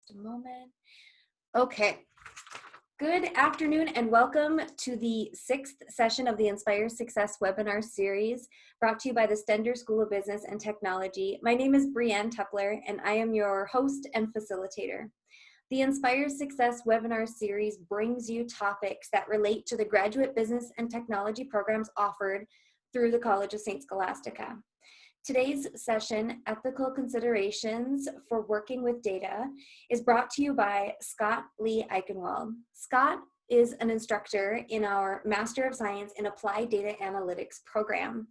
Just a moment. Okay. Good afternoon and welcome to the 6th session of the Inspire Success webinar series brought to you by the Stender School of Business and Technology. My name is Brianne Tepler and I am your host and facilitator. The Inspire Success webinar series brings you topics that relate to the graduate business and technology programs offered through the College of St. Scholastica. Today's session, Ethical Considerations for Working with Data, is brought to you by Scott Lee Eichenwald. Scott is an instructor in our Master of Science in Applied Data Analytics program.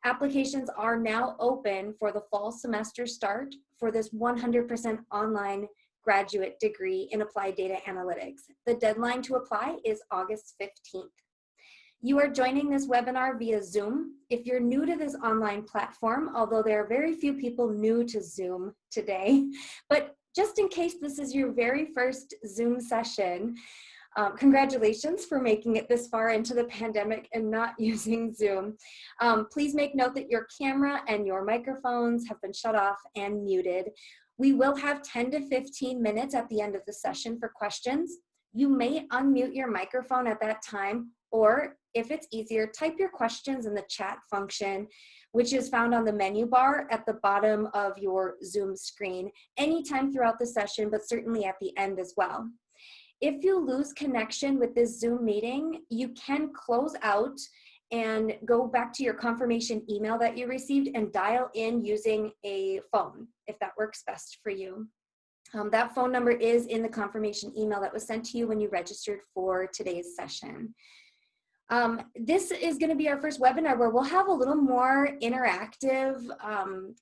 Applications are now open for the fall semester start for this 100% online graduate degree in Applied Data Analytics. The deadline to apply is August 15th. You are joining this webinar via Zoom. If you're new to this online platform, although there are very few people new to Zoom today, but just in case this is your very first Zoom session, congratulations for making it this far into the pandemic and not using Zoom. Please make note that your camera and your microphones have been shut off and muted. We will have 10 to 15 minutes at the end of the session for questions. You may unmute your microphone at that time, or if it's easier, type your questions in the chat function, which is found on the menu bar at the bottom of your Zoom screen anytime throughout the session, but certainly at the end as well. If you lose connection with this Zoom meeting, you can close out and go back to your confirmation email that you received and dial in using a phone, if that works best for you. That phone number is in the confirmation email that was sent to you when you registered for today's session. This is going to be our first webinar where we'll have a little more interactive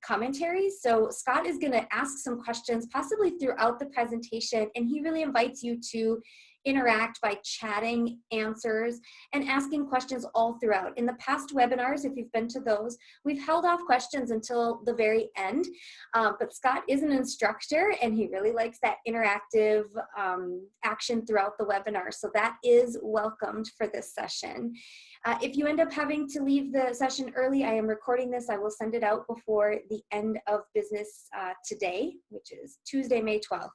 commentary. So Scott is going to ask some questions possibly throughout the presentation, and he really invites you to interact by chatting answers and asking questions all throughout. In the past webinars, if you've been to those, we've held off questions until the very end, but Scott is an instructor and he really likes that interactive action throughout the webinar, so that is welcomed for this session. If you end up having to leave the session early, I am recording this. I will send it out before the end of business today, which is Tuesday, May 12th.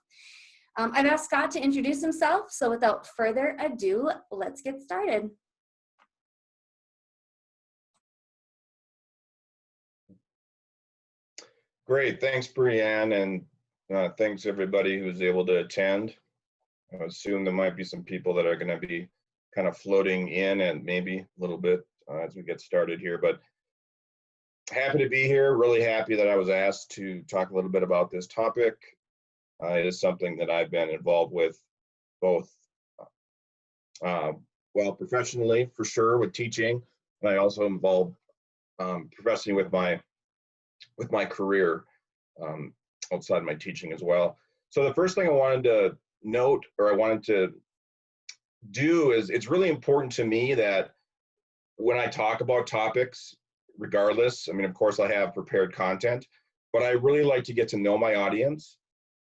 I've asked Scott to introduce himself, so without further ado, let's get started. Great, thanks Brianne, and thanks everybody who's able to attend. I assume there might be some people that are going to be kind of floating in and maybe a little bit as we get started here, but happy to be here, really happy that I was asked to talk a little bit about this topic. It is something that I've been involved with both, well, professionally for sure with teaching, and I also involved professionally with my career outside my teaching as well. So the first thing I wanted to note, or I wanted to do, is it's really important to me that when I talk about topics, regardless, I mean, of course I have prepared content, but I really like to get to know my audience.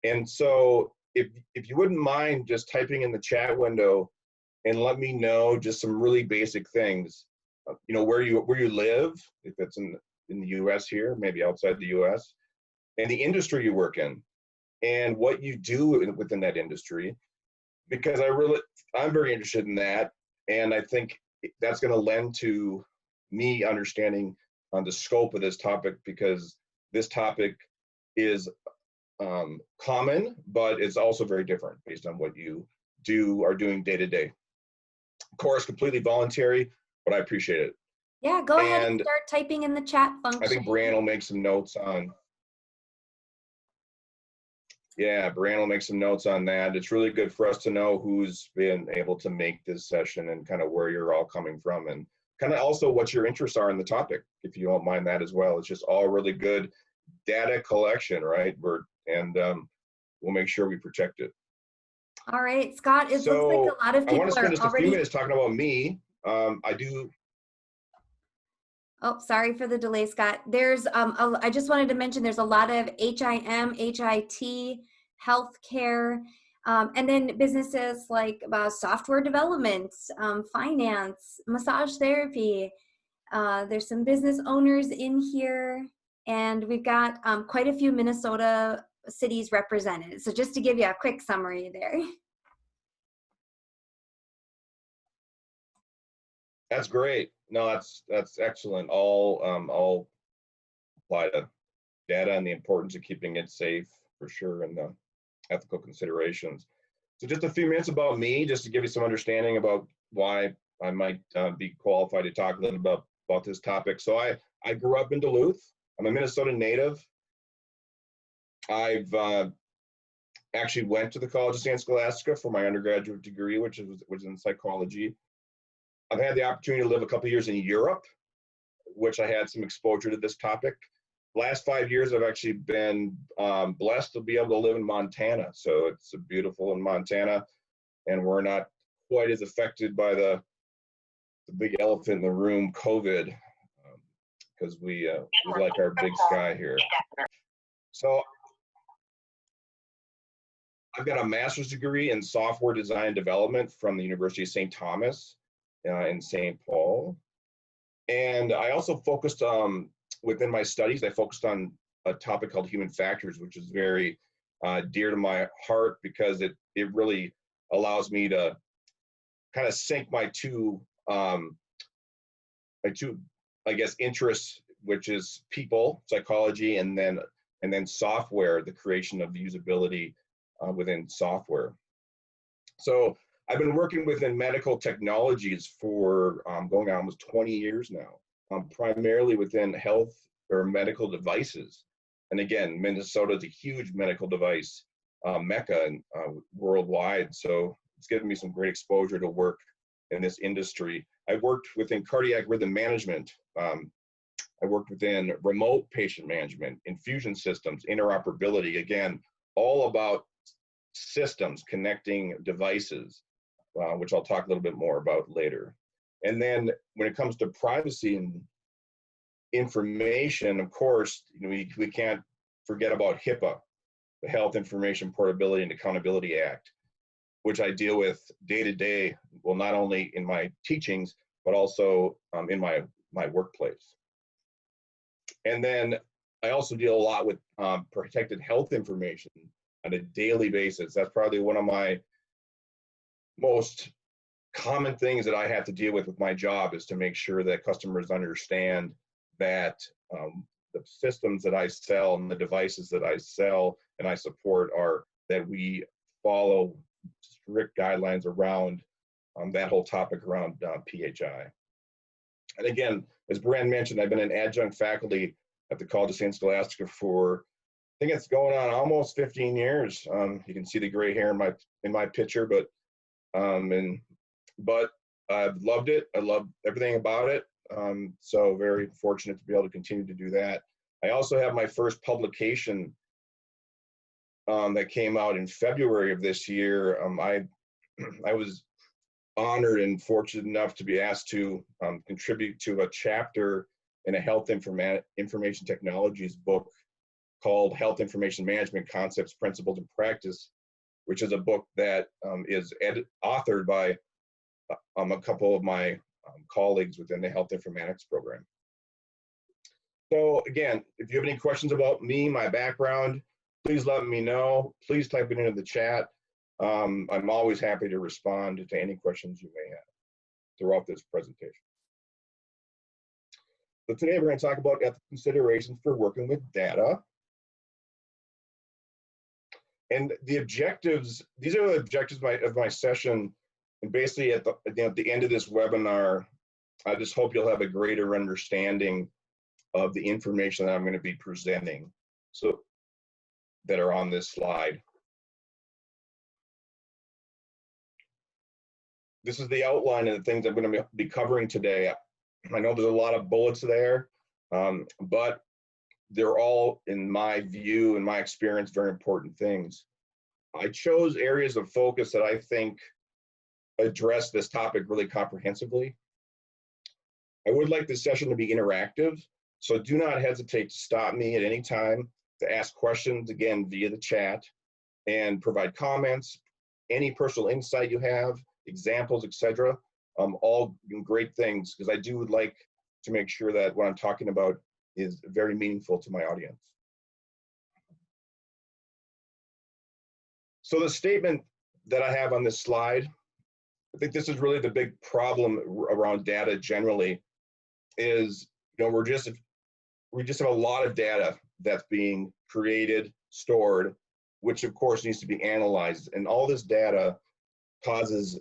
And so if you wouldn't mind just typing in the chat window and let me know just some really basic things, you know, where you live, if it's in the US here, maybe outside the US, and the industry you work in and what you do within that industry, because I'm very interested in that. And I think that's going to lend to me understanding on the scope of this topic, because this topic is common, but it's also very different based on what you are doing day to day. Of course, completely voluntary, but I appreciate it. Yeah, go ahead and start typing in the chat function. I think Brianne will make some notes on. Yeah, Brianne will make some notes on that. It's really good for us to know who's been able to make this session and kind of where you're all coming from, and kind of also what your interests are in the topic, if you don't mind that as well. It's just all really good data collection, right? We'll make sure we protect it. All right, Scott, it looks like a lot of people I want to spend just already... a few minutes talking about me. Oh, sorry for the delay, Scott. There's, I just wanted to mention there's a lot of HIM, HIT, healthcare, and then businesses like software development, finance, massage therapy. There's some business owners in here, and we've got quite a few Minnesota cities represented. So just to give you a quick summary there. That's great. No, that's excellent. All apply to data and the importance of keeping it safe for sure, and the ethical considerations. So just a few minutes about me, just to give you some understanding about why I might be qualified to talk a little bit about this topic. So I grew up in Duluth. I'm a Minnesota native. I've actually went to the College of San Scholastica for my undergraduate degree, which was in psychology. I've had the opportunity to live a couple of years in Europe, which I had some exposure to this topic. Last 5 years, I've actually been blessed to be able to live in Montana. So it's beautiful in Montana, and we're not quite as affected by the big elephant in the room, COVID, because we like our big sky here. So I've got a master's degree in software design and development from the University of St. Thomas in St. Paul. And I also focused within my studies, I focused on a topic called human factors, which is very dear to my heart because it really allows me to kind of sync my two, I guess, interests, which is people, psychology, and then software, the creation of usability within software. So I've been working within medical technologies for going on almost 20 years now, primarily within health or medical devices. And again, Minnesota is a huge medical device mecca worldwide. So it's given me some great exposure to work in this industry. I worked within cardiac rhythm management. I worked within remote patient management, infusion systems, interoperability, again, all about systems connecting devices, which I'll talk a little bit more about later. And then when it comes to privacy and information, of course, we can't forget about HIPAA, the Health Information Portability and Accountability Act, which I deal with day to day, well, not only in my teachings, but also in my workplace. And then I also deal a lot with protected health information on a daily basis. That's probably one of my most common things that I have to deal with my job, is to make sure that customers understand that the systems that I sell and the devices that I sell and I support are that we follow strict guidelines around that whole topic around PHI. And again, as Brian mentioned, I've been an adjunct faculty at the College of San Scholastica for, I think it's going on almost 15 years. You can see the gray hair in my picture, but I've loved it. I love everything about it. So very fortunate to be able to continue to do that. I also have my first publication that came out in February of this year. I was honored and fortunate enough to be asked to contribute to a chapter in a health information technologies book called Health Information Management Concepts, Principles, and Practice, which is a book that is authored by a couple of my colleagues within the health informatics program. So again, if you have any questions about me, my background, please let me know. Please type it into the chat. I'm always happy to respond to any questions you may have throughout this presentation. So today we're going to talk about ethical considerations for working with data. And the objectives, these are the objectives of my session. And basically at the end of this webinar, I just hope you'll have a greater understanding of the information that I'm going to be presenting, so that are on this slide. This is the outline of the things I'm going to be covering today. I know there's a lot of bullets there, but they're all, in my view and my experience, very important things. I chose areas of focus that I think address this topic really comprehensively. I would like this session to be interactive, so do not hesitate to stop me at any time to ask questions, again, via the chat, and provide comments, any personal insight you have, examples, etc. All great things, because I do like to make sure that what I'm talking about is very meaningful to my audience. So the statement that I have on this slide, I think this is really the big problem around data generally, is we just have a lot of data that's being created, stored, which of course needs to be analyzed. And all this data causes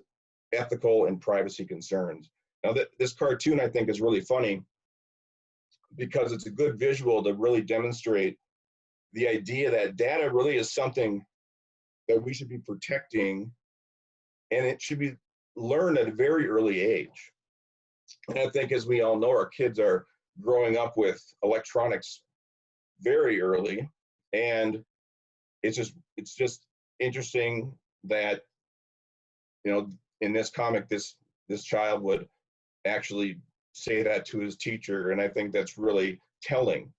ethical and privacy concerns. Now, this cartoon I think is really funny because it's a good visual to really demonstrate the idea that data really is something that we should be protecting, and it should be learned at a very early age. And I think, as we all know, our kids are growing up with electronics very early, and it's just interesting that, you know, in this comic, this child would actually say that to his teacher, and I think that's really telling.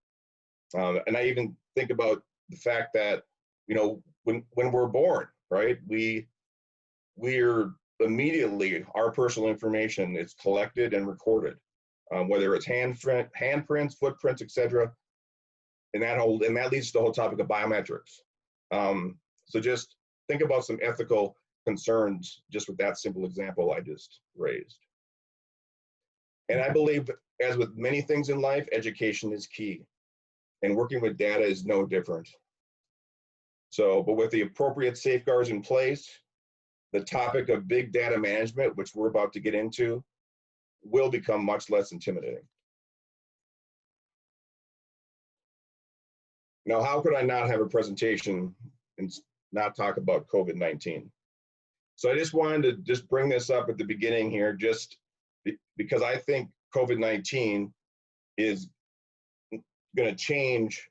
And I even think about the fact that, you know, when we're born, right, we're immediately, our personal information is collected and recorded, whether it's handprints, footprints, etc. And that leads to the whole topic of biometrics. So just think about some ethical concerns just with that simple example I just raised. And I believe, as with many things in life, education is key, and working with data is no different. So, but with the appropriate safeguards in place, the topic of big data management, which we're about to get into, will become much less intimidating. Now, how could I not have a presentation and not talk about COVID-19? So I just wanted to just bring this up at the beginning here, just because I think COVID-19 is going to change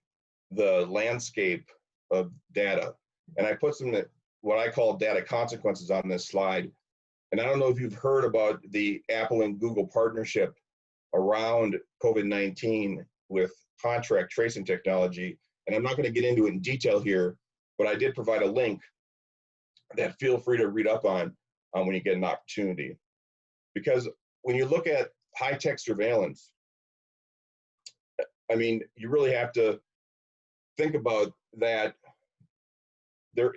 the landscape of data. And I put some what I call data consequences on this slide. And I don't know if you've heard about the Apple and Google partnership around COVID-19 with contract tracing technology. And I'm not going to get into it in detail here, but I did provide a link that feel free to read up on when you get an opportunity. Because when you look at high-tech surveillance, I mean, you really have to think about that. There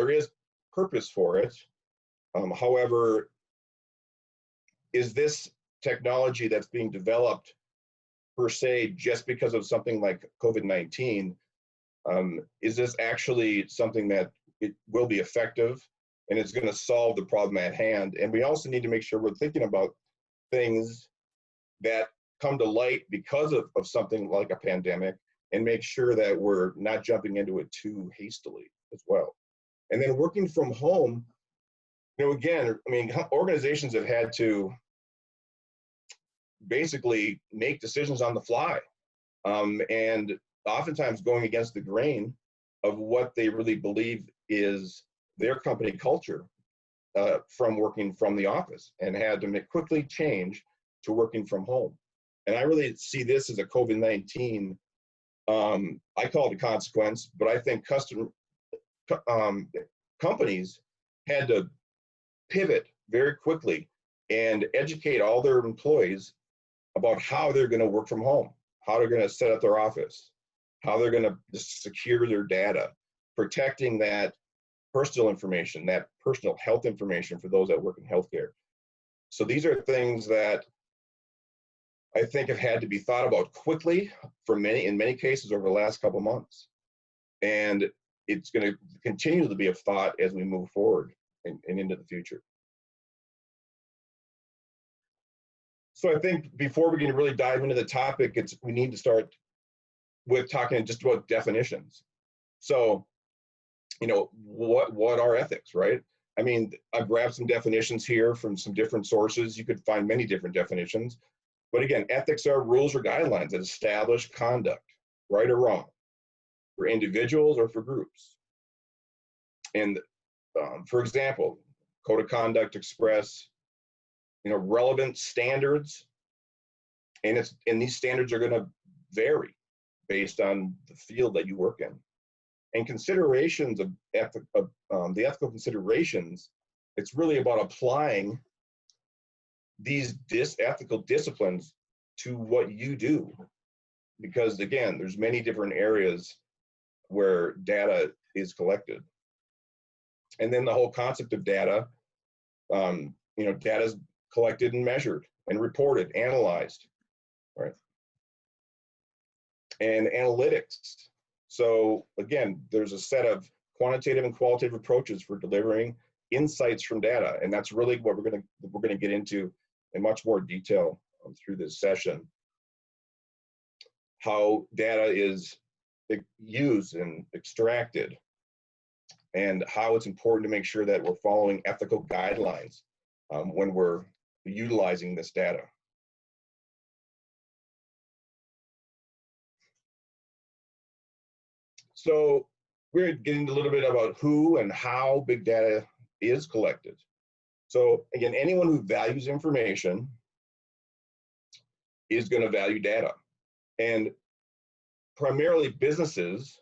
is purpose for it. However, is this technology that's being developed per se just because of something like COVID-19? Is this actually something that it will be effective and it's going to solve the problem at hand? And we also need to make sure we're thinking about things that come to light because of something like a pandemic, and make sure that we're not jumping into it too hastily as well. And then working from home, you know, again, I mean, organizations have had to basically make decisions on the fly, and oftentimes going against the grain of what they really believe is their company culture, from working from the office, and had to quickly change to working from home. And I really see this as a COVID-19, I call it a consequence, but I think companies had to pivot very quickly and educate all their employees about how they're going to work from home, how they're going to set up their office, how they're going to secure their data, protecting that personal information, that personal health information for those that work in healthcare. So these are things that I think have had to be thought about quickly in many cases over the last couple months. And it's going to continue to be a thought as we move forward and into the future. So I think before we can really dive into the topic, we need to start with talking just about definitions. So, you know, what are ethics, right? I mean, I've grabbed some definitions here from some different sources. You could find many different definitions. But again, ethics are rules or guidelines that establish conduct, right or wrong, for individuals or for groups. And for example, code of conduct express, you know, relevant standards, and these standards are going to vary based on the field that you work in. And considerations of the ethical considerations, it's really about applying these ethical disciplines to what you do, because again, there's many different areas where data is collected. And then the whole concept of data, data is collected and measured and reported, analyzed, right? And analytics. So again, there's a set of quantitative and qualitative approaches for delivering insights from data, and that's really what we're going to get into in much more detail through this session. How data is used and extracted, and how it's important to make sure that we're following ethical guidelines when we're utilizing this data. So we're getting a little bit about who and how big data is collected. So again, anyone who values information is going to value data. And primarily businesses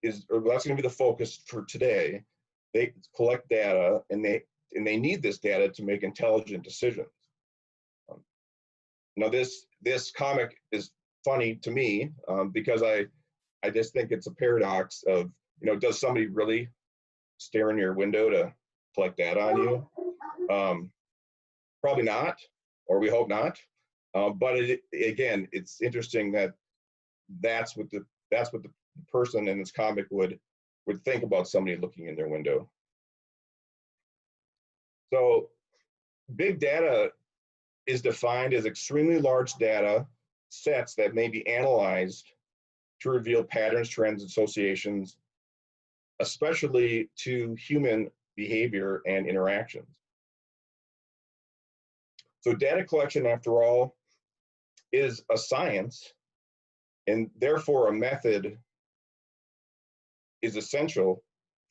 that's going to be the focus for today. They collect data and they need this data to make intelligent decisions. Now this comic is funny to me because I just think it's a paradox of, does somebody really stare in your window to collect data on you? Probably not, or we hope not. But again, it's interesting that that's what the person in this comic would think about somebody looking in their window. So big data is defined as extremely large data sets that may be analyzed to reveal patterns, trends, associations, especially to human behavior and interactions. So data collection, after all, is a science, and therefore a method is essential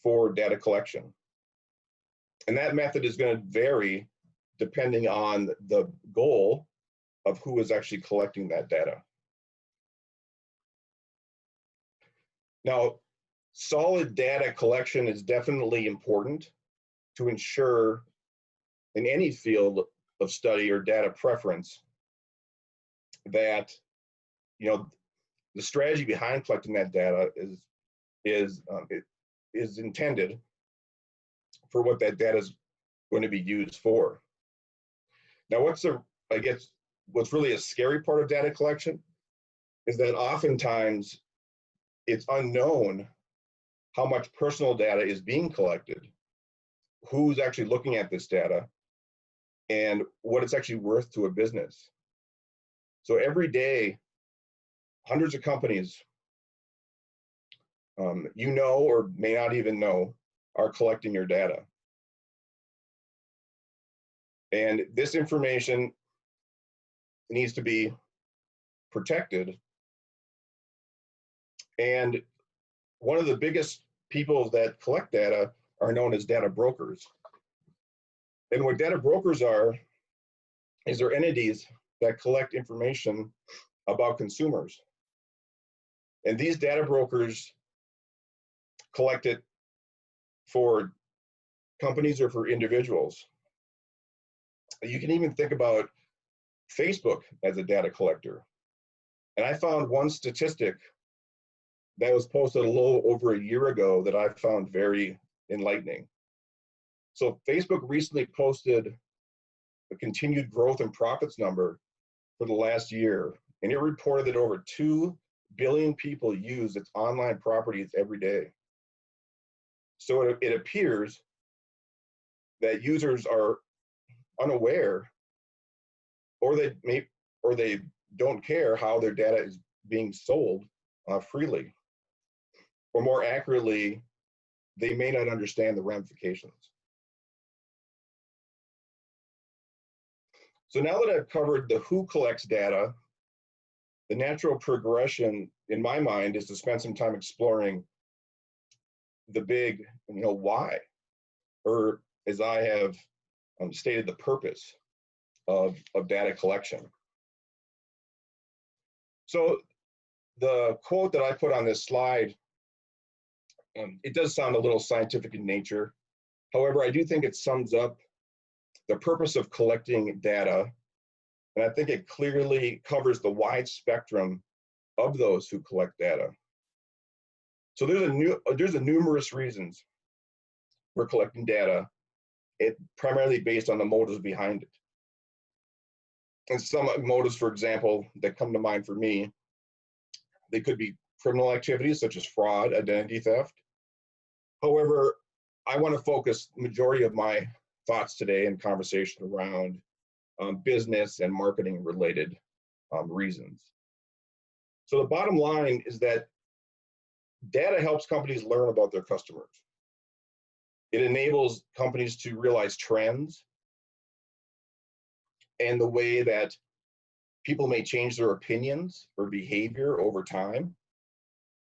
for data collection. And that method is going to vary depending on the goal of who is actually collecting that data. Now, solid data collection is definitely important to ensure in any field of study or data preference that, the strategy behind collecting that data is intended for what that data is going to be used for. Now, what's really a scary part of data collection is that oftentimes it's unknown how much personal data is being collected, who's actually looking at this data, and what it's actually worth to a business. So every day, hundreds of companies, or may not even know, are collecting your data. And this information needs to be protected. And one of the biggest people that collect data are known as data brokers. And what data brokers are is they're entities that collect information about consumers. And these data brokers collect it for companies or for individuals. You can even think about Facebook as a data collector. And I found one statistic that was posted a little over a year ago that I found very enlightening. So Facebook recently posted a continued growth in profits number for the last year, and it reported that over 2 billion people use its online properties every day. So it appears that users are unaware, or they don't care how their data is being sold freely, or more accurately, they may not understand the ramifications. So now that I've covered the who collects data, the natural progression in my mind is to spend some time exploring the big, why, or as I have stated, the purpose of data collection. So the quote that I put on this slide, it does sound a little scientific in nature. However, I do think it sums up the purpose of collecting data, and I think it clearly covers the wide spectrum of those who collect data. So there's numerous reasons we're collecting data, it primarily based on the motives behind it. And some motives, for example, that come to mind for me, they could be criminal activities such as fraud, identity theft. However, I want to focus the majority of my thoughts today and conversation around business and marketing related reasons. So the bottom line is that data helps companies learn about their customers. It enables companies to realize trends and the way that people may change their opinions or behavior over time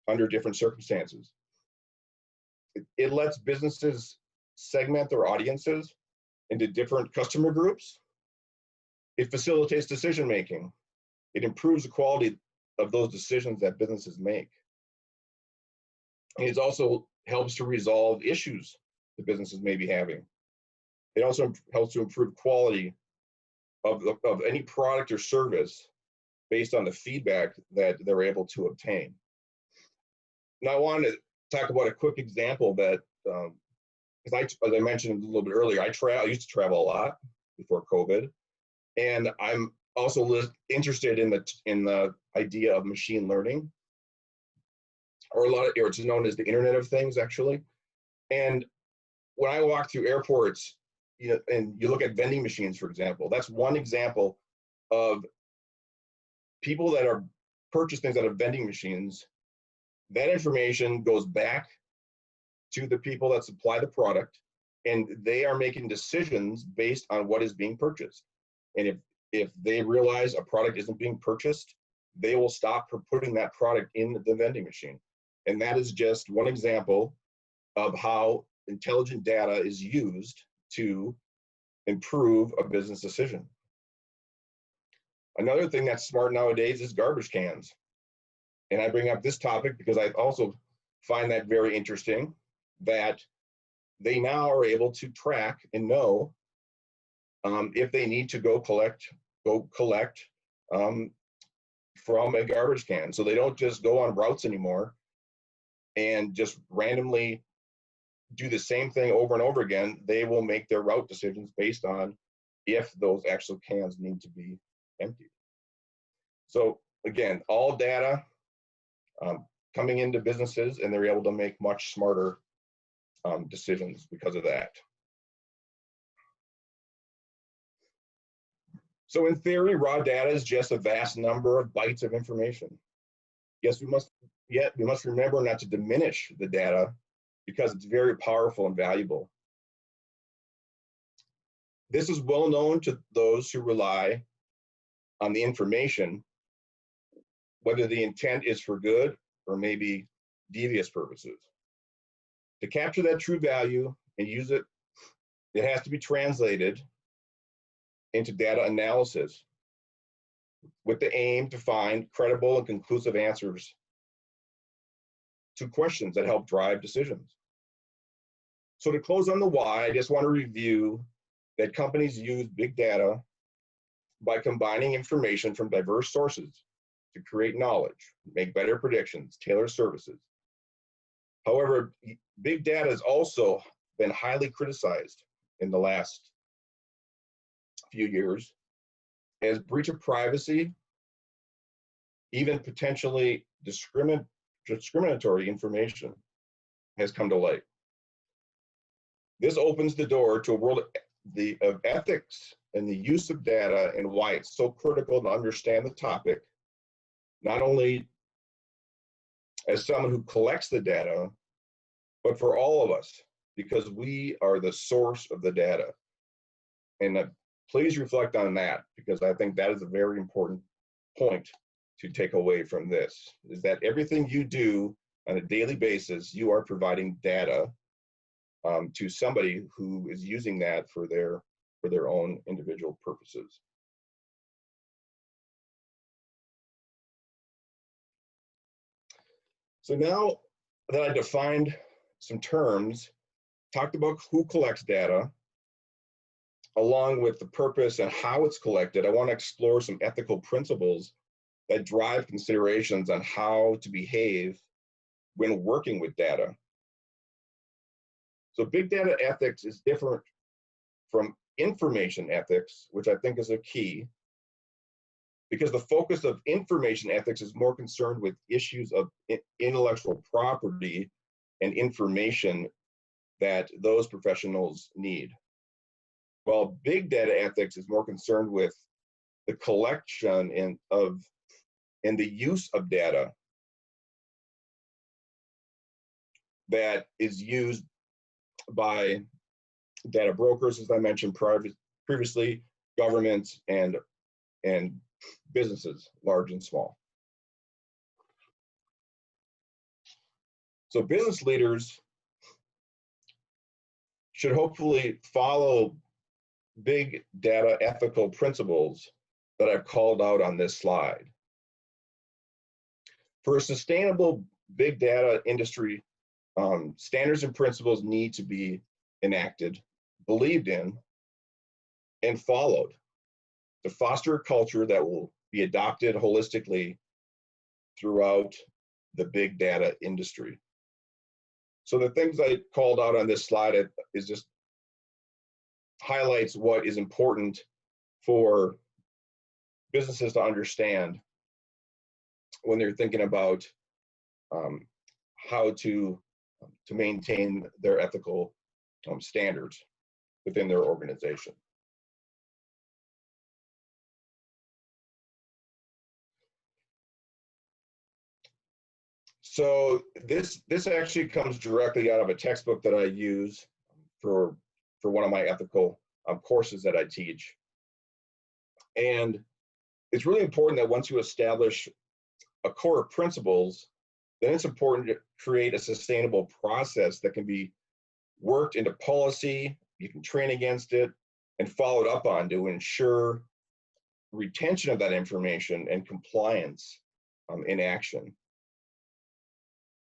under different circumstances. It lets businesses segment their audiences into different customer groups. It facilitates decision making. It improves the quality of those decisions that businesses make. And it also helps to resolve issues that businesses may be having. It also helps to improve quality of any product or service based on the feedback that they're able to obtain. Now, I wanted to talk about a quick example that, because as I mentioned a little bit earlier, I used to travel a lot before COVID, and I'm also interested in the idea of machine learning, or it's known as the Internet of Things, actually. And when I walk through airports, and you look at vending machines, for example, that's one example of people that are purchase things out of vending machines. That information goes back to the people that supply the product, and they are making decisions based on what is being purchased. And if they realize a product isn't being purchased, they will stop putting that product in the vending machine. And that is just one example of how intelligent data is used to improve a business decision. Another thing that's smart nowadays is garbage cans. And I bring up this topic because I also find that very interesting, that they now are able to track and know if they need to go collect from a garbage can. So they don't just go on routes anymore and just randomly do the same thing over and over again. They will make their route decisions based on if those actual cans need to be emptied. So again, all data coming into businesses, and they're able to make much smarter decisions because of that. So in theory, raw data is just a vast number of bytes of information. Yes, we must remember not to diminish the data because it's very powerful and valuable. This is well known to those who rely on the information, whether the intent is for good or maybe devious purposes. To capture that true value and use it, it has to be translated into data analysis with the aim to find credible and conclusive answers to questions that help drive decisions. So to close on the why, I just want to review that companies use big data by combining information from diverse sources to create knowledge, make better predictions, tailor services. However, big data has also been highly criticized in the last few years as breach of privacy, even potentially discriminatory information has come to light. This opens the door to a world of ethics and the use of data, and why it's so critical to understand the topic, not only as someone who collects the data, but for all of us, because we are the source of the data. And please reflect on that, because I think that is a very important point to take away from this, is that everything you do on a daily basis, you are providing data to somebody who is using that for their own individual purposes. So now that I defined some terms, talked about who collects data, along with the purpose and how it's collected, I want to explore some ethical principles that drive considerations on how to behave when working with data. So big data ethics is different from information ethics, which I think is a key, because the focus of information ethics is more concerned with issues of intellectual property and information that those professionals need. While big data ethics is more concerned with the collection and the use of data that is used by data brokers, as I mentioned previously, governments, and businesses, large and small. So business leaders should hopefully follow big data ethical principles that I've called out on this slide. For a sustainable big data industry, standards and principles need to be enacted, believed in, and followed to foster a culture that will be adopted holistically throughout the big data industry. So the things I called out on this slide is just highlights what is important for businesses to understand when they're thinking about how to maintain their ethical standards within their organization. So this actually comes directly out of a textbook that I use for one of my ethical courses that I teach. And it's really important that once you establish a core of principles, then it's important to create a sustainable process that can be worked into policy, you can train against it, and followed up on to ensure retention of that information and compliance in action.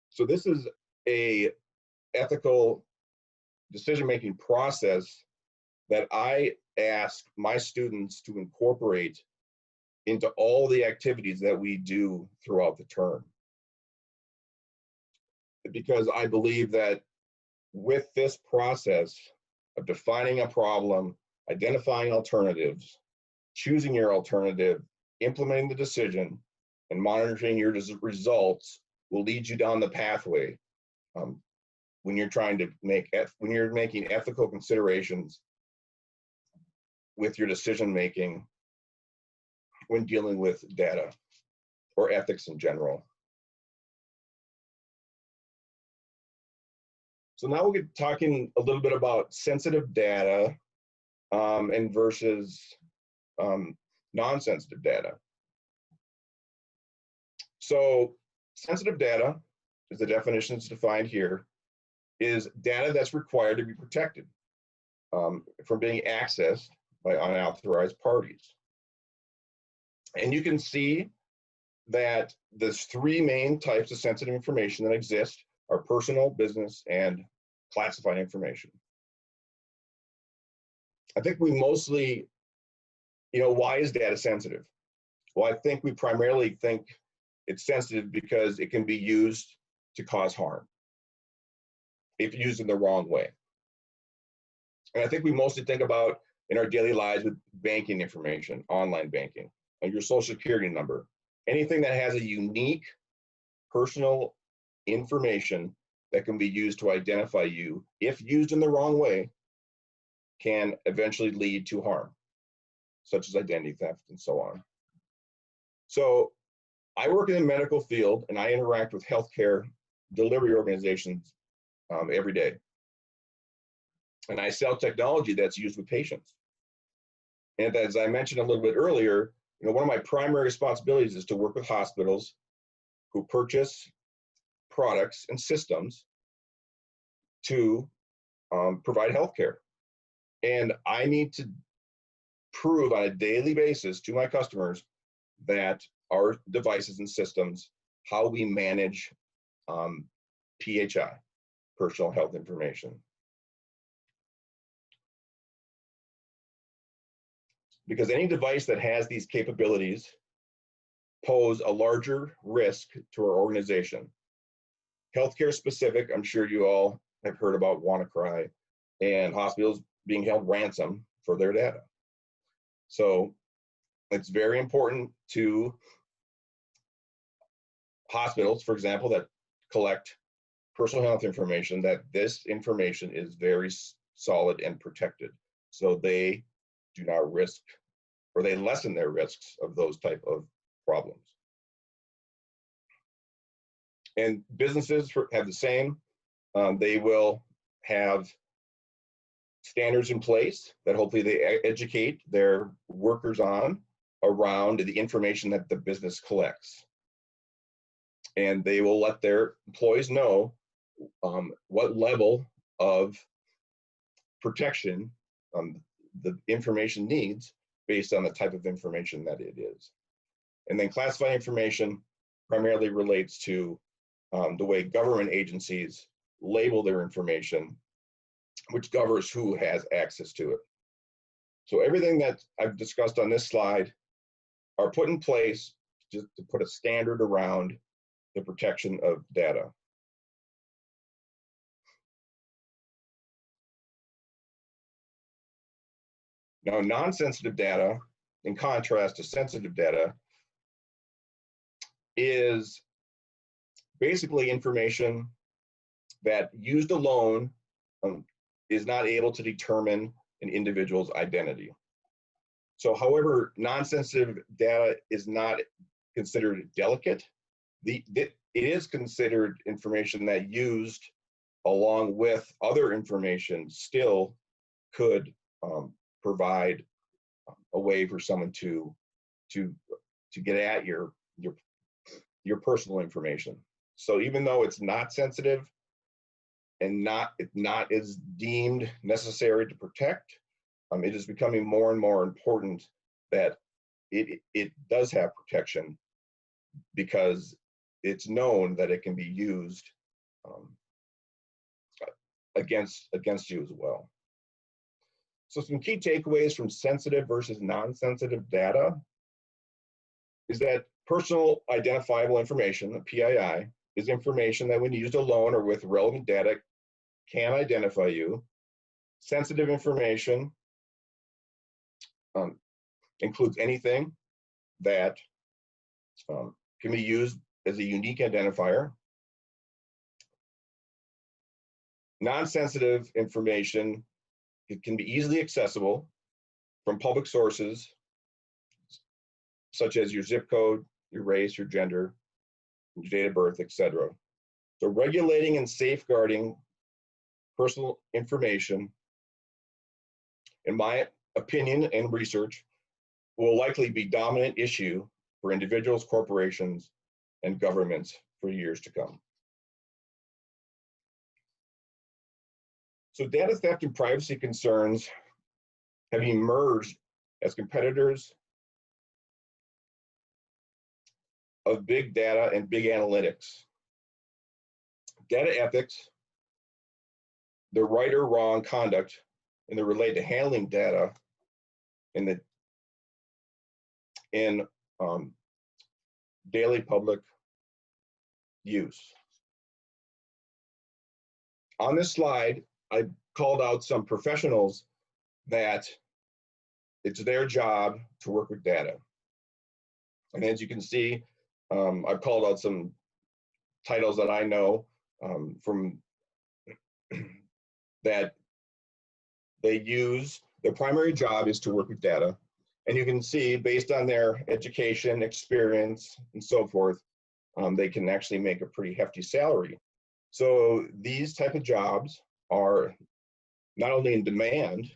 So this is a ethical decision-making process that I ask my students to incorporate into all the activities that we do throughout the term. Because I believe that with this process of defining a problem, identifying alternatives, choosing your alternative, implementing the decision, and monitoring your results will lead you down the pathway when you're making ethical considerations with your decision making when dealing with data or ethics in general. So now we'll get talking a little bit about sensitive data and versus non-sensitive data. So sensitive data, as the definition is defined here, is data that's required to be protected from being accessed by unauthorized parties. And you can see that there's three main types of sensitive information that exist: are personal, business, and classified information. I think we mostly, why is data sensitive? Well, I think we primarily think it's sensitive because it can be used to cause harm if used in the wrong way. And I think we mostly think about in our daily lives with banking information, online banking, your social security number, anything that has a unique personal information that can be used to identify you, if used in the wrong way, can eventually lead to harm, such as identity theft and so on. So I work in the medical field and I interact with healthcare delivery organizations every day. And I sell technology that's used with patients. And as I mentioned a little bit earlier, one of my primary responsibilities is to work with hospitals who purchase products and systems to provide healthcare. And I need to prove on a daily basis to my customers that our devices and systems, how we manage PHI, personal health information. Because any device that has these capabilities pose a larger risk to our organization. Healthcare specific, I'm sure you all have heard about WannaCry and hospitals being held ransom for their data. So it's very important to hospitals, for example, that collect personal health information, that this information is very solid and protected. So they do not risk, or they lessen their risks of those type of problems. And businesses have the same. They will have standards in place that hopefully they educate their workers on around the information that the business collects. And they will let their employees know what level of protection the information needs based on the type of information that it is. And then classified information primarily relates to the way government agencies label their information, which governs who has access to it. So everything that I've discussed on this slide are put in place just to put a standard around the protection of data. Now, non-sensitive data, in contrast to sensitive data, is basically information that used alone is not able to determine an individual's identity. So however, non-sensitive data is not considered delicate. It is considered information that used along with other information still could provide a way for someone to get at your personal information. So even though it's not sensitive and not is deemed necessary to protect, it is becoming more and more important that it does have protection, because it's known that it can be used against you as well. So some key takeaways from sensitive versus non-sensitive data is that personal identifiable information, PII, is information that when used alone or with relevant data can identify you. Sensitive information includes anything that can be used as a unique identifier. Non-sensitive information, it can be easily accessible from public sources, such as your zip code, your race, your gender, your date of birth, etc. So regulating and safeguarding personal information, in my opinion and research, will likely be a dominant issue for individuals, corporations, and governments for years to come. So data theft and privacy concerns have emerged as competitors of big data and big analytics. Data ethics, the right or wrong conduct, and the relate to handling data in daily public use. On this slide, I called out some professionals that it's their job to work with data. And as you can see, I've called out some titles that I know from that they use. Their primary job is to work with data. And you can see, based on their education, experience, and so forth, they can actually make a pretty hefty salary. So these type of jobs are not only in demand,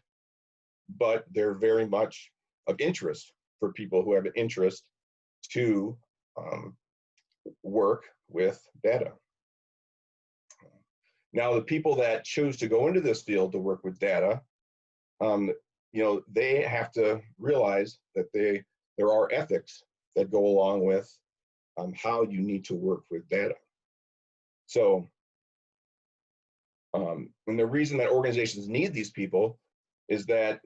but they're very much of interest for people who have an interest to work with data. Now, the people that choose to go into this field to work with data, they have to realize that there are ethics that go along with how you need to work with data. So, and the reason that organizations need these people is that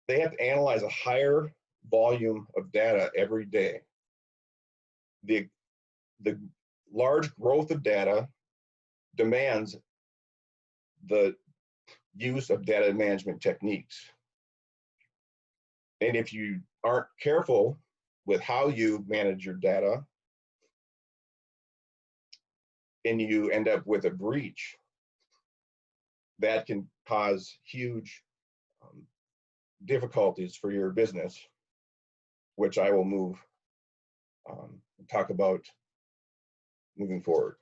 they have to analyze a higher volume of data every day. The large growth of data demands the use of data management techniques. And if you aren't careful with how you manage your data, and you end up with a breach, that can cause huge difficulties for your business, which I will talk about moving forward.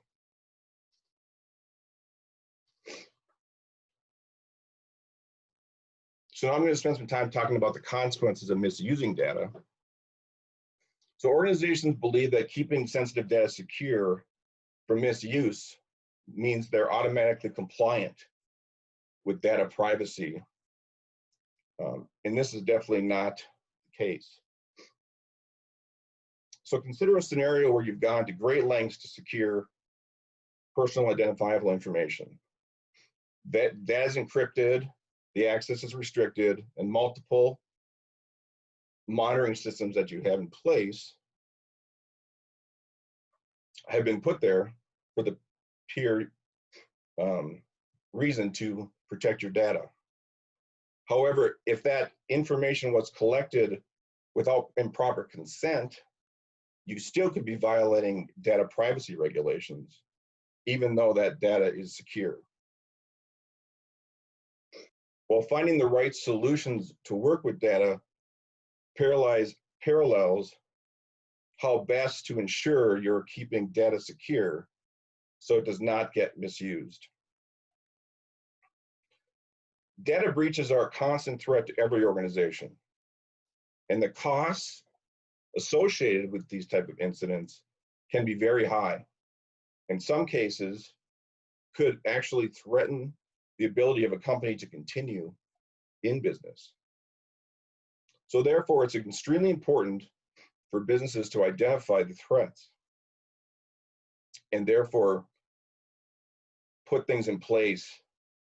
So now I'm going to spend some time talking about the consequences of misusing data. So organizations believe that keeping sensitive data secure from misuse means they're automatically compliant with data privacy. And this is definitely not the case. So consider a scenario where you've gone to great lengths to secure personal identifiable information. That is encrypted, the access is restricted, and multiple monitoring systems that you have in place have been put there for the pure reason to protect your data. However, if that information was collected without improper consent, you still could be violating data privacy regulations, even though that data is secure. While finding the right solutions to work with data parallels how best to ensure you're keeping data secure so it does not get misused. Data breaches are a constant threat to every organization, and the costs associated with these type of incidents can be very high. In some cases, could actually threaten the ability of a company to continue in business. So therefore, it's extremely important for businesses to identify the threats and therefore put things in place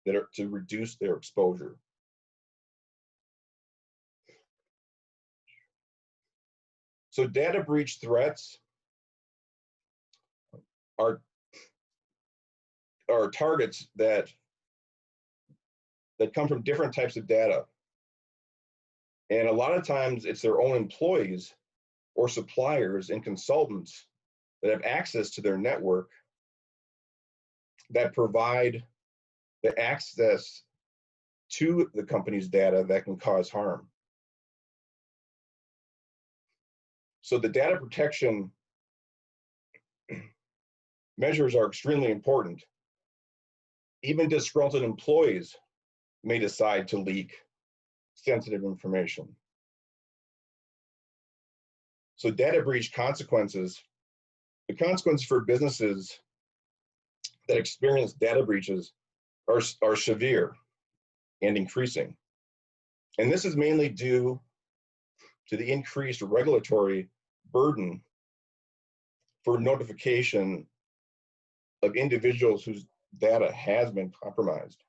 that are to reduce their exposure. So data breach threats are targets that come from different types of data. And a lot of times it's their own employees or suppliers and consultants that have access to their network that provide the access to the company's data that can cause harm. So the data protection measures are extremely important. Even disgruntled employees may decide to leak sensitive information. So data breach consequences, the consequences for businesses that experience data breaches are severe and increasing. And this is mainly due to the increased regulatory burden for notification of individuals whose data has been compromised.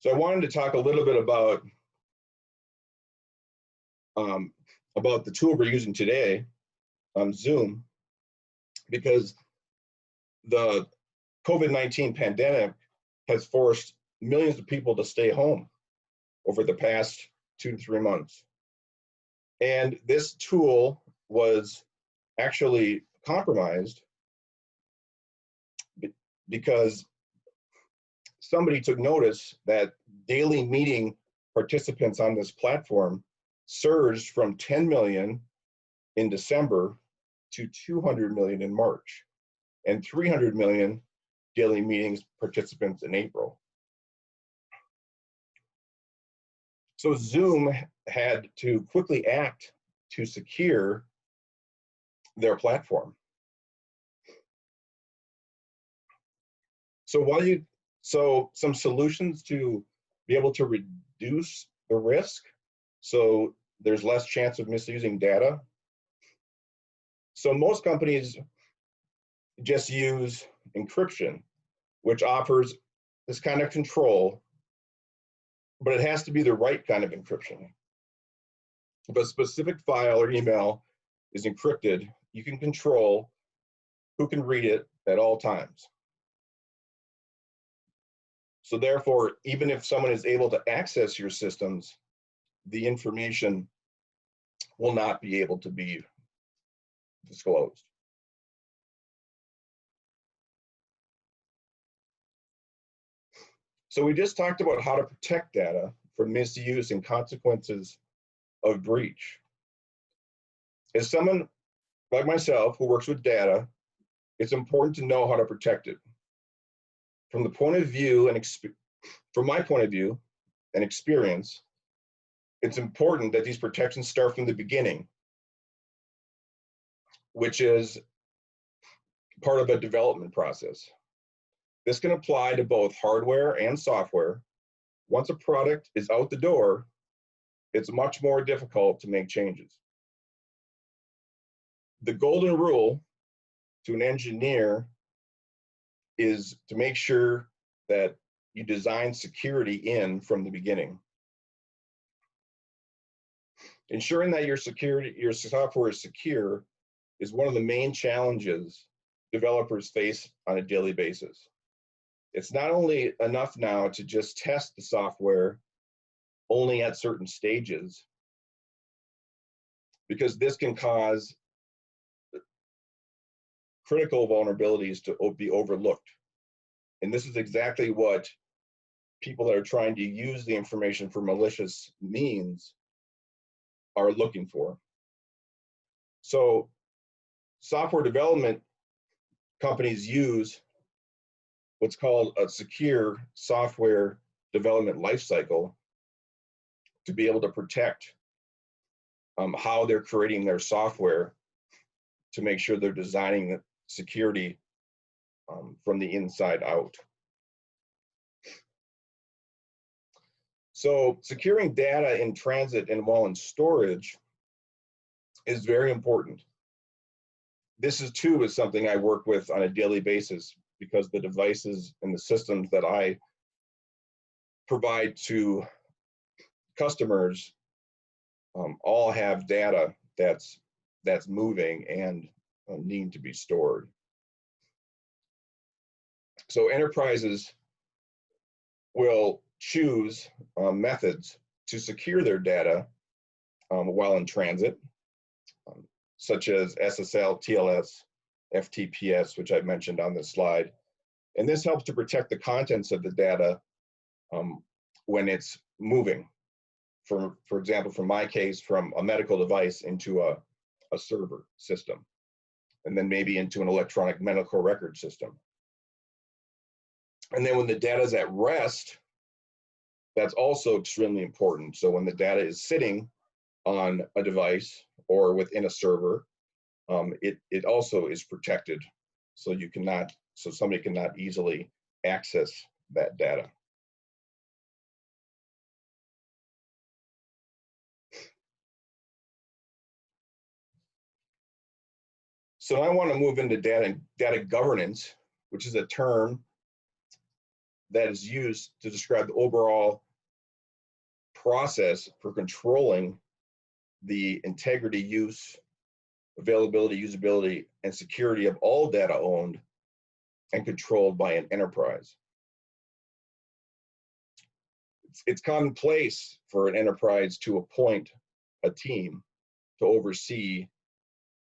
So I wanted to talk a little bit about the tool we're using today, Zoom, because the COVID-19 pandemic has forced millions of people to stay home over the past 2 to 3 months. And this tool was actually compromised because somebody took notice that daily meeting participants on this platform surged from 10 million in December to 200 million in March and 300 million daily meetings participants in April. So Zoom had to quickly act to secure their platform. So some solutions to be able to reduce the risk so there's less chance of misusing data. So most companies just use encryption, which offers this kind of control, but it has to be the right kind of encryption. if a specific file or email is encrypted, you can control who can read it at all times. So therefore, even if someone is able to access your systems, the information will not be able to be disclosed. So we just talked about how to protect data from misuse and consequences of breach. As someone like myself who works with data, it's important to know how to protect it. From the point of view and from my point of view and experience, it's important that these protections start from the beginning, which is part of a development process. This can apply to both hardware and software. Once a product is out the door, it's much more difficult to make changes. The golden rule to an engineer is to make sure that you design security in from the beginning. Ensuring that your software is secure is one of the main challenges developers face on a daily basis. It's not only enough now to just test the software only at certain stages, because this can cause critical vulnerabilities to be overlooked. And this is exactly what people that are trying to use the information for malicious means are looking for. So software development companies use what's called a secure software development lifecycle to be able to protect how they're creating their software, to make sure they're designing security from the inside out. So securing data in transit and while in storage is very important. This is something I work with on a daily basis, because the devices and the systems that I provide to customers all have data that's moving and need to be stored. So enterprises will choose methods to secure their data while in transit, such as SSL, TLS, FTPS, which I've mentioned on this slide. And this helps to protect the contents of the data when it's moving. For example, from my case, from a medical device into a server system, and then maybe into an electronic medical record system. And then when the data is at rest, that's also extremely important. So when the data is sitting on a device or within a server, it also is protected, so somebody cannot easily access that data. So I want to move into data governance, which is a term that is used to describe the overall process for controlling the integrity, use, availability, usability, and security of all data owned and controlled by an enterprise. It's commonplace for an enterprise to appoint a team to oversee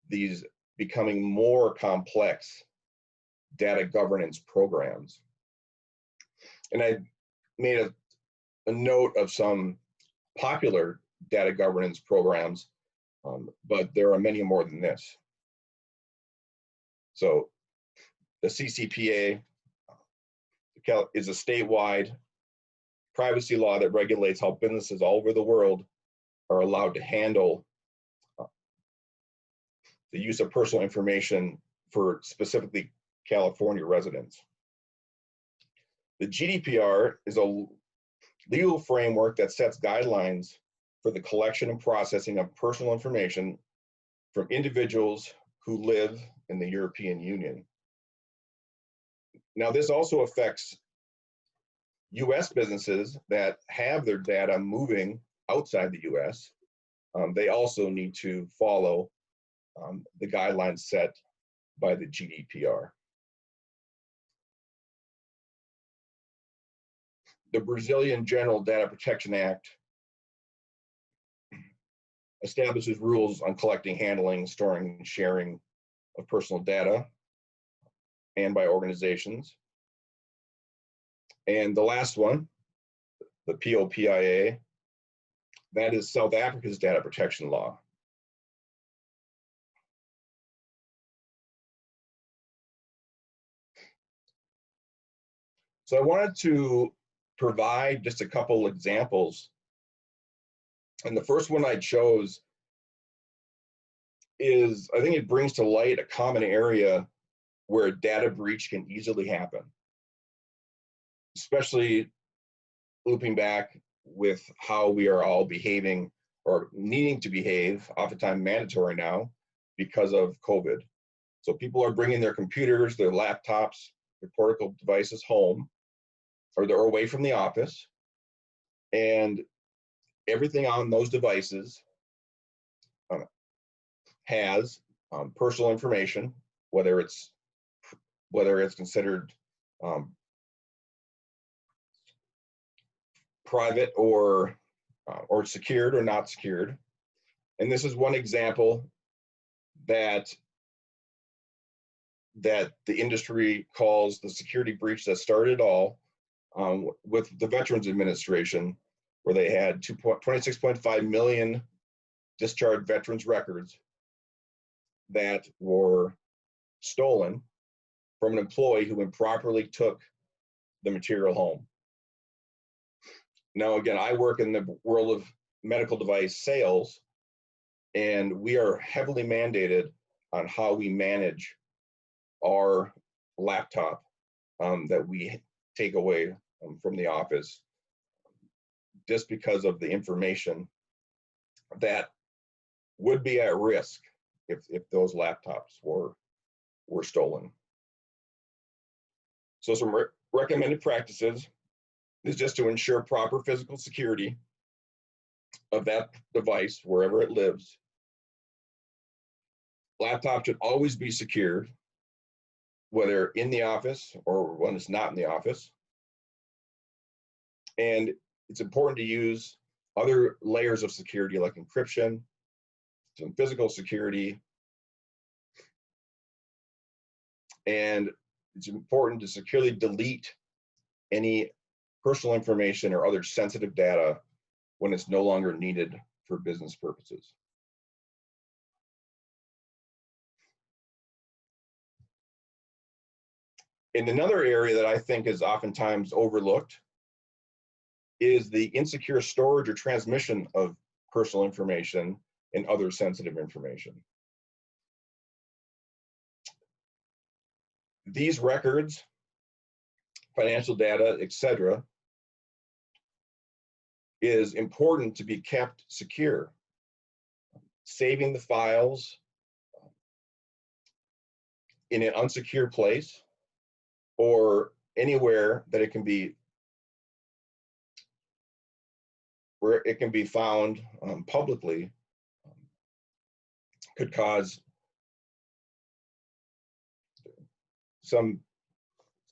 these becoming more complex data governance programs. And I made a note of some popular data governance programs, but there are many more than this. So the CCPA is a statewide privacy law that regulates how businesses all over the world are allowed to handle the use of personal information for specifically California residents. The GDPR is a legal framework that sets guidelines for the collection and processing of personal information from individuals who live in the European Union. Now, this also affects US businesses that have their data moving outside the US, they also need to follow the guidelines set by the GDPR. The Brazilian General Data Protection Act establishes rules on collecting, handling, storing, and sharing of personal data, and by organizations. And the last one, the POPIA, that is South Africa's data protection law. So I wanted to provide just a couple examples. And the first one I chose is, I think it brings to light a common area where a data breach can easily happen, especially looping back with how we are all behaving or needing to behave, oftentimes mandatory now because of COVID. So people are bringing their computers, their laptops, their portable devices home, or they're away from the office, and everything on those devices has personal information, whether it's considered private or secured or not secured. And this is one example that the industry calls the security breach that started it all, with the Veterans Administration, where they had 26.5 million discharged veterans records that were stolen from an employee who improperly took the material home. Now, again, I work in the world of medical device sales, and we are heavily mandated on how we manage our laptop that we take away from the office, just because of the information that would be at risk if those laptops were stolen. So some recommended practices is just to ensure proper physical security of that device wherever it lives. Laptop should always be secured, whether in the office or when it's not in the office. And it's important to use other layers of security like encryption, some physical security, and it's important to securely delete any personal information or other sensitive data when it's no longer needed for business purposes. In another area that I think is oftentimes overlooked is the insecure storage or transmission of personal information and other sensitive information. These records, financial data, etc., is important to be kept secure. Saving the files in an unsecure place or anywhere that it can be, where it can be found publicly, could cause some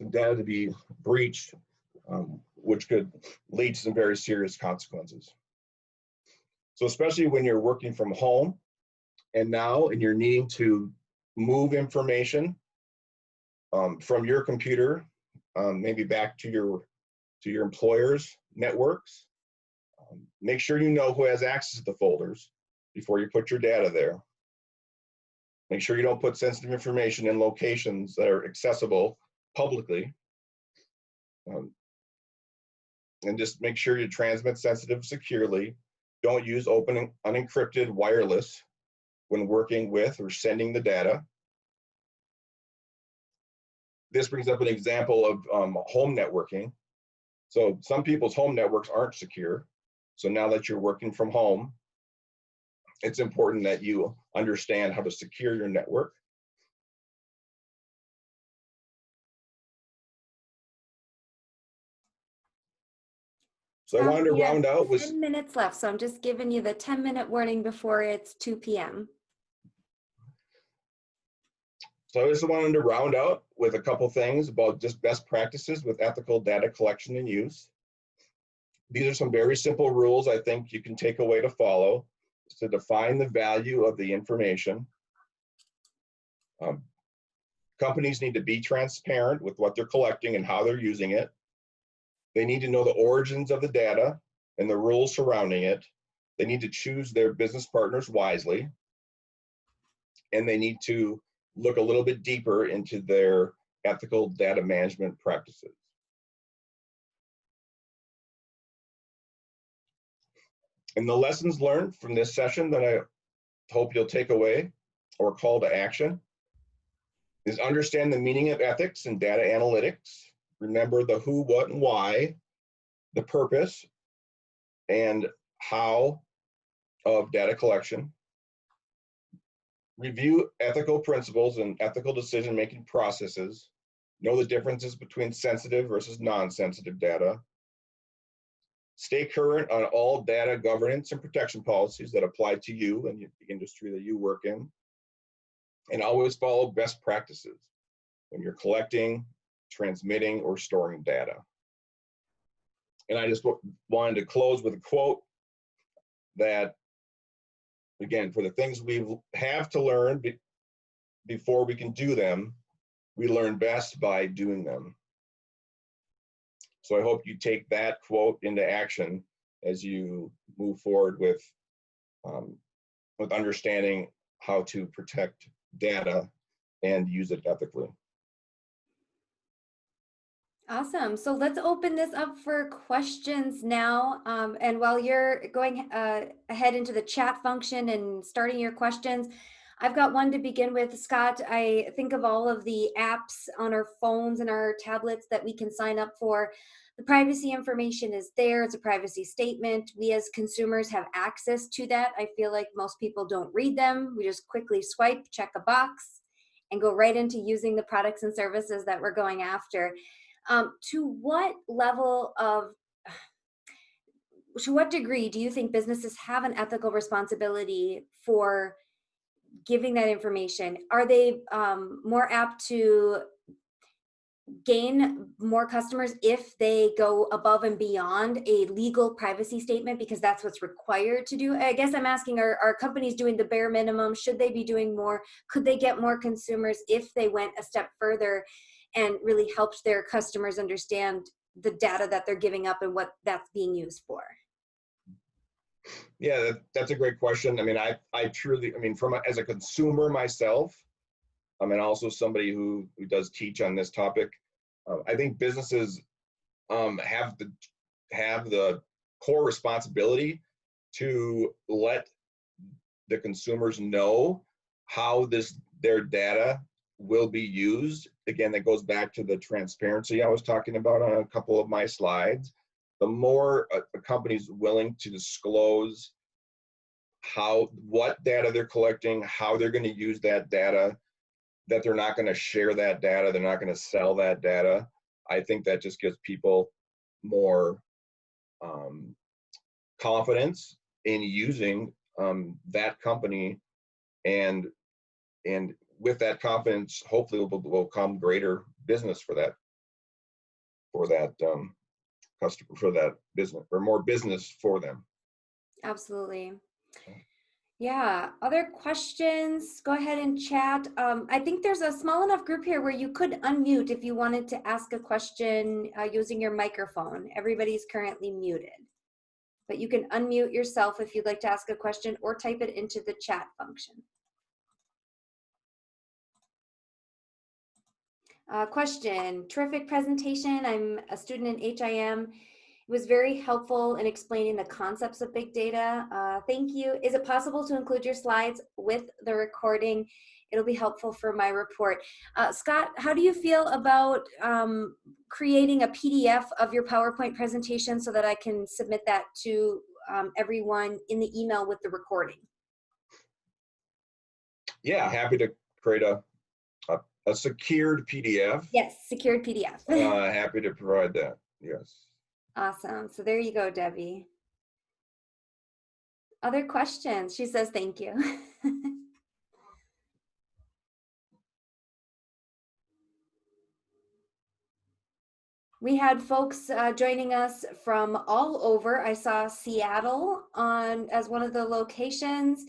data to be breached, which could lead to some very serious consequences. So especially when you're working from home and you're needing to move information from your computer, maybe back to your employer's networks, make sure you know who has access to the folders before you put your data there. Make sure you don't put sensitive information in locations that are accessible publicly. And just make sure you transmit sensitive securely. Don't use open unencrypted wireless when working with or sending the data. This brings up an example of home networking. So some people's home networks aren't secure. So now that you're working from home, it's important that you understand how to secure your network. So I wanted to We have round out with 10 minutes left, so I'm just giving you the 10-minute warning before it's 2 p.m. So I just wanted to round out with a couple things about just best practices with ethical data collection and use. These are some very simple rules I think you can take away to follow. Is to define the value of the information. Companies need to be transparent with what they're collecting and how they're using it. They need to know the origins of the data and the rules surrounding it. They need to choose their business partners wisely. And they need to look a little bit deeper into their ethical data management practices. And the lessons learned from this session that I hope you'll take away, or call to action, is understand the meaning of ethics and data analytics. Remember the who, what, and why, the purpose and how of data collection. Review ethical principles and ethical decision-making processes. Know the differences between sensitive versus non-sensitive data. Stay current on all data governance and protection policies that apply to you and the industry that you work in. And always follow best practices when you're collecting, transmitting, or storing data. And I just wanted to close with a quote that, again, for the things we have to learn before we can do them, we learn best by doing them. So I hope you take that quote into action as you move forward with understanding how to protect data and use it ethically. Awesome. So let's open this up for questions now. And while you're going ahead into the chat function and starting your questions, I've got one to begin with. Scott, I think of all of the apps on our phones and our tablets that we can sign up for. The privacy information is there. It's a privacy statement. We as consumers have access to that. I feel like most people don't read them. We just quickly swipe, check a box, and go right into using the products and services that we're going after. To what level of, to what degree do you think businesses have an ethical responsibility for giving that information? Are they more apt to gain more customers if they go above and beyond a legal privacy statement because that's what's required to do? I guess I'm asking, are companies doing the bare minimum? Should they be doing more? Could they get more consumers if they went a step further and really helped their customers understand the data that they're giving up and what that's being used for? Yeah, that's a great question. I mean, I truly, I mean, as a consumer myself, and also somebody who does teach on this topic, I think businesses have the core responsibility to let the consumers know how their data will be used. Again, that goes back to the transparency I was talking about on a couple of my slides. The more a company's willing to disclose what data they're collecting, how they're going to use that data, that they're not going to share that data, they're not going to sell that data, I think that just gives people more confidence in using that company, and with that confidence, hopefully will come greater business for that customer, for that business, or more business for them. Absolutely. Yeah, other questions, go ahead and chat. I think there's a small enough group here where you could unmute if you wanted to ask a question using your microphone. Everybody's currently muted, but you can unmute yourself if you'd like to ask a question or type it into the chat function. Question, terrific presentation. I'm a student in HIM. It was very helpful in explaining the concepts of big data. Thank you. Is it possible to include your slides with the recording? It'll be helpful for my report. Scott, how do you feel about creating a PDF of your PowerPoint presentation so that I can submit that to everyone in the email with the recording? Yeah, happy to create a secured PDF. Yes, secured PDF. Happy to provide that, yes. Awesome. So there you go, Debbie. Other questions? She says thank you. We had folks joining us from all over. I saw Seattle on as one of the locations,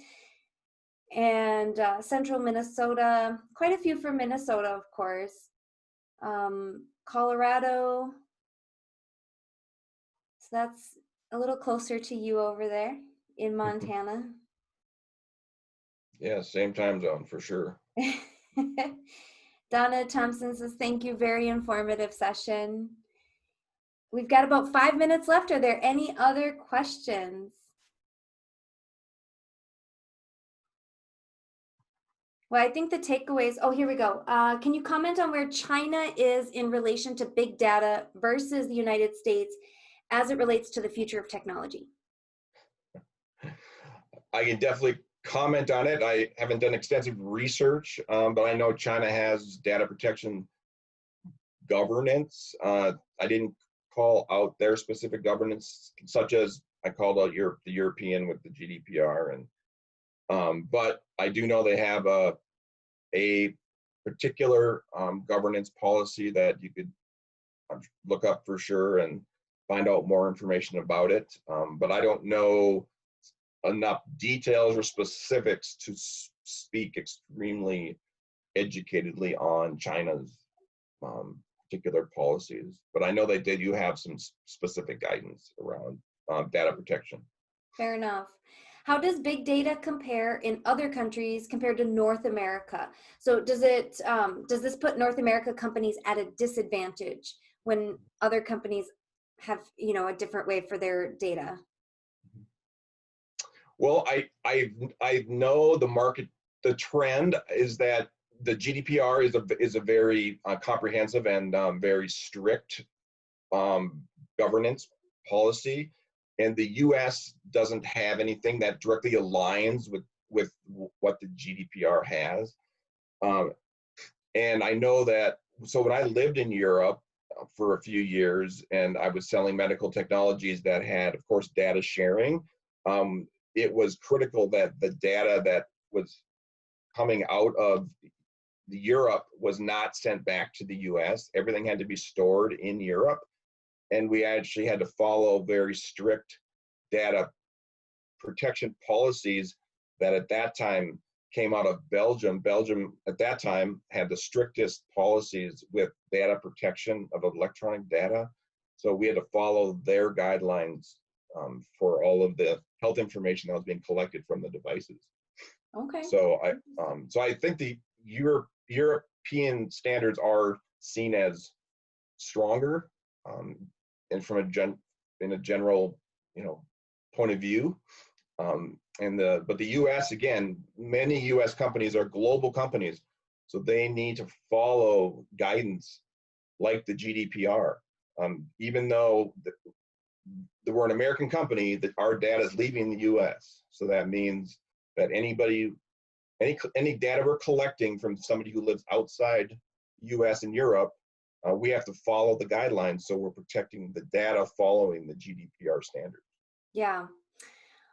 and central Minnesota, quite a few from Minnesota, of course. Colorado, so that's a little closer to you over there in Montana. Yeah, same time zone for sure. Donna Thompson says, thank you, very informative session. We've got about 5 minutes left. Are there any other questions? Well, I think the takeaways, oh, here we go. Can you comment on where China is in relation to big data versus the United States as it relates to the future of technology? I can definitely comment on it. I haven't done extensive research, but I know China has data protection governance. I didn't call out their specific governance, such as I called out the European with the GDPR, and but I do know they have a particular governance policy that you could look up for sure and find out more information about it. But I don't know enough details or specifics to speak extremely educatedly on China's particular policies. But I know they do have some specific guidance around data protection. Fair enough. How does big data compare in other countries compared to North America? So does this put North America companies at a disadvantage when other companies have, a different way for their data? Well, I know the market. The trend is that the GDPR is a very comprehensive and very strict governance policy, and the U.S. doesn't have anything that directly aligns with what the GDPR has. And I know that. So when I lived in Europe for a few years, and I was selling medical technologies that had, of course, data sharing. It was critical that the data that was coming out of Europe was not sent back to the US. Everything had to be stored in Europe. And we actually had to follow very strict data protection policies that at that time came out of Belgium. Belgium at that time had the strictest policies with data protection of electronic data. So we had to follow their guidelines for all of the health information that was being collected from the devices. Okay. So I think the European standards are seen as stronger, and from in a general point of view. But the U.S. again, many U.S. companies are global companies, so they need to follow guidance like the GDPR. Even though we're an American company, that our data is leaving the U.S. So that means that any data we're collecting from somebody who lives outside U.S. and Europe, we have to follow the guidelines. So we're protecting the data following the GDPR standards. Yeah.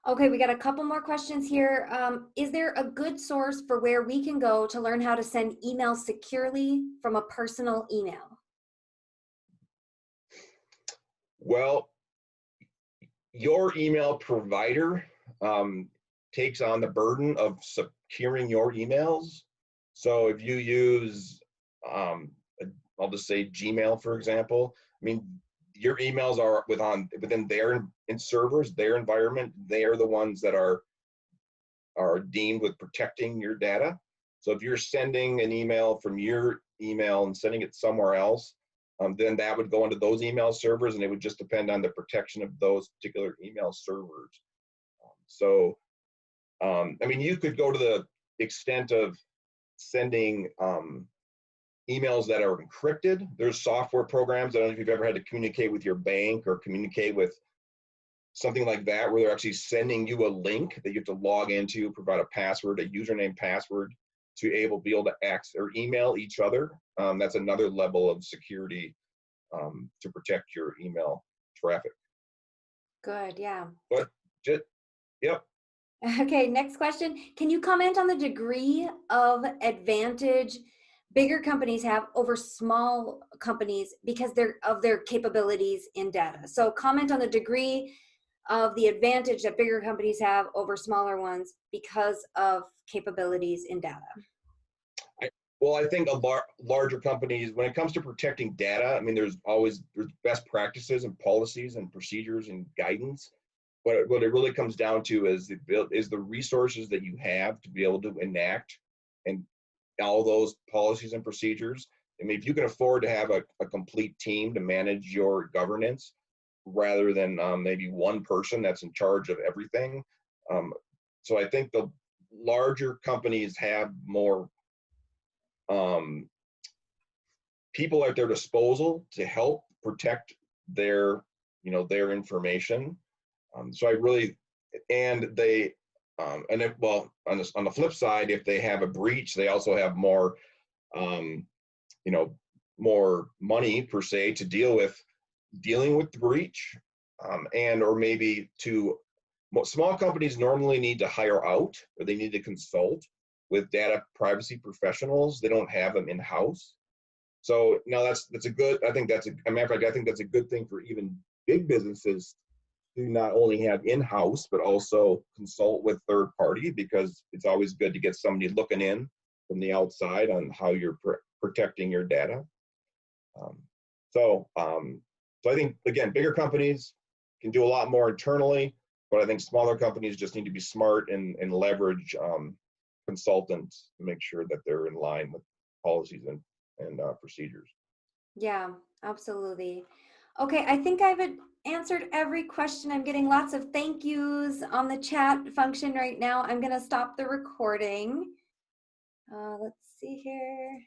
Okay, we got a couple more questions here. Is there a good source for where we can go to learn how to send emails securely from a personal email? Well, your email provider takes on the burden of securing your emails. So if you use, I'll just say Gmail, for example, I mean, your emails are within their servers, their environment. They are the ones that are deemed with protecting your data. So if you're sending an email from your email and sending it somewhere else, then that would go into those email servers, and it would just depend on the protection of those particular email servers. I mean, you could go to the extent of sending emails that are encrypted. There's software programs. I don't know if you've ever had to communicate with your bank or communicate with something like that, where they're actually sending you a link that you have to log into, provide a password, a username, password, to be able to access or email each other. That's another level of security to protect your email traffic. Good, yeah. But just, yep. Okay, next question. Can you comment on the degree of advantage bigger companies have over small companies because of their capabilities in data? So comment on the degree of the advantage that bigger companies have over smaller ones because of capabilities in data. Well, I think larger companies, when it comes to protecting data, I mean, there's best practices and policies and procedures and guidance. What it really comes down to is the resources that you have to be able to enact and all those policies and procedures. I mean, if you can afford to have a complete team to manage your governance rather than maybe one person that's in charge of everything. So I think the larger companies have more people at their disposal to help protect their their information. So I really, and they, and if, well, on the flip side, if they have a breach, they also have more, more money per se to dealing with the breach, and or maybe small companies normally need to hire out or they need to consult with data privacy professionals. They don't have them in house. So now that's a good. I think that's a matter of fact. I think that's a good thing for even big businesses to not only have in-house, but also consult with third party, because it's always good to get somebody looking in from the outside on how you're protecting your data. So I think, again, bigger companies can do a lot more internally, but I think smaller companies just need to be smart and leverage consultants to make sure that they're in line with policies and procedures. Yeah, absolutely. Okay, I think I've answered every question. I'm getting lots of thank yous on the chat function right now. I'm going to stop the recording. Let's see here.